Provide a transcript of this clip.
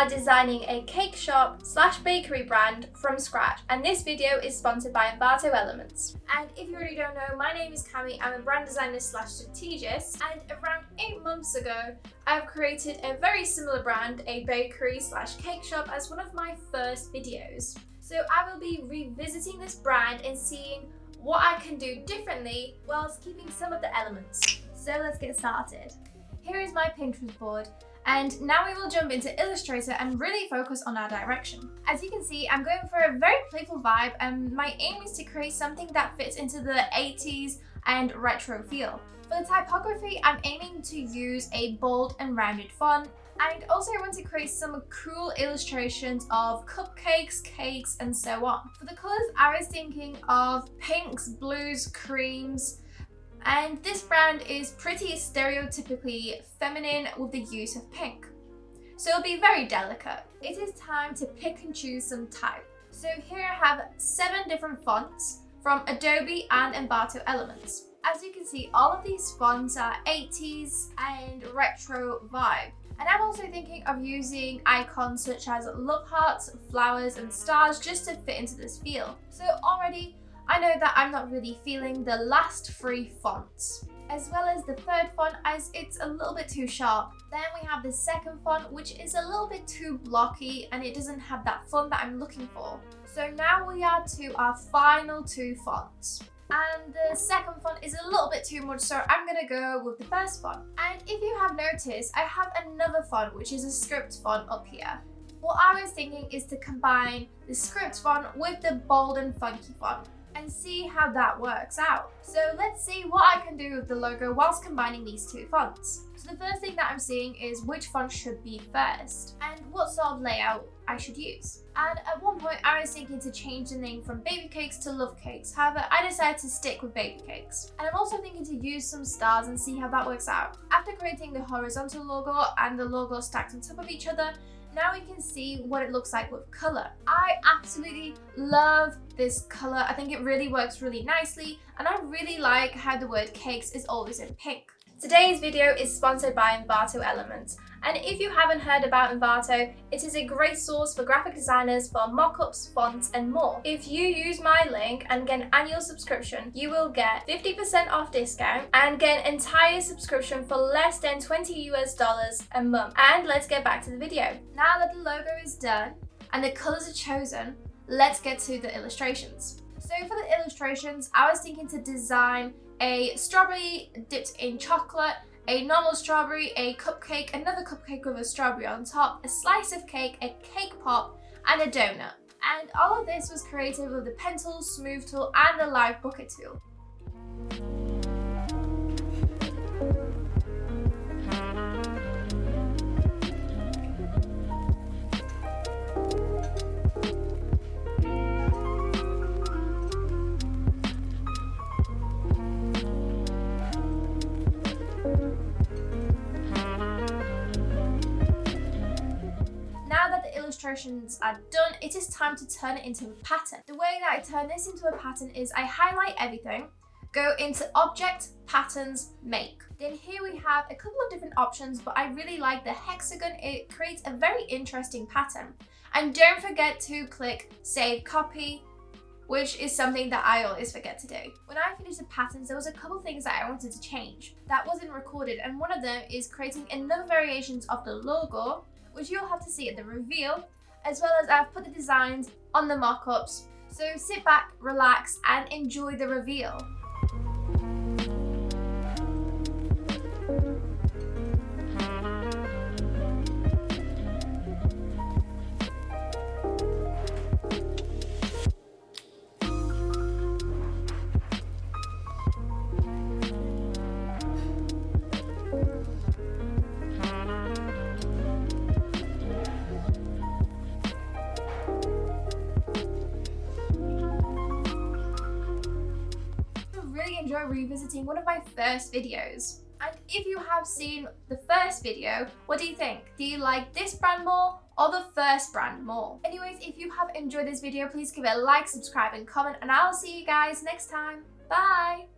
are designing a cake shop / bakery brand from scratch, and this video is sponsored by Envato Elements. And if you already don't know, my name is Cami. I'm a brand designer / strategist, and around 8 months ago I've created a very similar brand, a bakery / cake shop, as one of my first videos. So I will be revisiting this brand and seeing what I can do differently whilst keeping some of the elements. So let's get started. Here is my Pinterest board, and now we will jump into Illustrator and really focus on our direction. As you can see, I'm going for a very playful vibe, and my aim is to create something that fits into the 80s and retro feel. For the typography, I'm aiming to use a bold and rounded font, and also I want to create some cool illustrations of cupcakes, cakes, and so on. For the colours, I was thinking of pinks, blues, creams, and this brand is pretty stereotypically feminine with the use of pink. So it'll be very delicate. It is time to pick and choose some type. So here I have 7 different fonts from Adobe and Envato Elements. As you can see, all of these fonts are 80s and retro vibe. And I'm also thinking of using icons such as love hearts, flowers, and stars just to fit into this feel. So already, I know that I'm not really feeling the last 3 fonts, as well as the 3rd font, as it's a little bit too sharp. Then we have the 2nd font, which is a little bit too blocky and it doesn't have that fun that I'm looking for. So now we are to our final 2 fonts. And the 2nd font is a little bit too much, so I'm gonna go with the 1st font. And if you have noticed, I have another font, which is a script font up here. What I was thinking is to combine the script font with the bold and funky font and see how that works out. So let's see what I can do with the logo whilst combining these 2 fonts. So the first thing that I'm seeing is which font should be first and what sort of layout I should use. And at one point I was thinking to change the name from Baby Cakes to Love Cakes. However, I decided to stick with Baby Cakes. And I'm also thinking to use some stars and see how that works out. After creating the horizontal logo and the logo stacked on top of each other, now we can see what it looks like with color. I absolutely love this color. I think it really works really nicely, and I really like how the word cakes is always in pink. Today's video is sponsored by Envato Elements, and if you haven't heard about Envato, it is a great source for graphic designers for mockups, fonts, and more. If you use my link and get an annual subscription, you will get 50% off discount and get an entire subscription for less than $20 a month. And let's get back to the video. Now that the logo is done and the colors are chosen, let's get to the illustrations. So for the illustrations, I was thinking to design a strawberry dipped in chocolate, a normal strawberry, a cupcake, another cupcake with a strawberry on top, a slice of cake, a cake pop, and a donut. And all of this was created with the pen tool, smooth tool, and the live bucket tool. Now that the illustrations are done, it is time to turn it into a pattern. The way that I turn this into a pattern is I highlight everything, go into Object, Patterns, Make. Then here we have a couple of different options, but I really like the hexagon. It creates a very interesting pattern. And don't forget to click Save Copy, which is something that I always forget to do. When I finished the patterns, there was a couple things that I wanted to change that wasn't recorded, and one of them is creating another variations of the logo, which you'll have to see at the reveal, as well as I've put the designs on the mock-ups. So sit back, relax, and enjoy the reveal. Enjoy revisiting one of my first videos. And if you have seen the first video, what do you think? Do you like this brand more or the first brand more? Anyways, if you have enjoyed this video, please give it a like, subscribe, and comment, and I'll see you guys next time. Bye!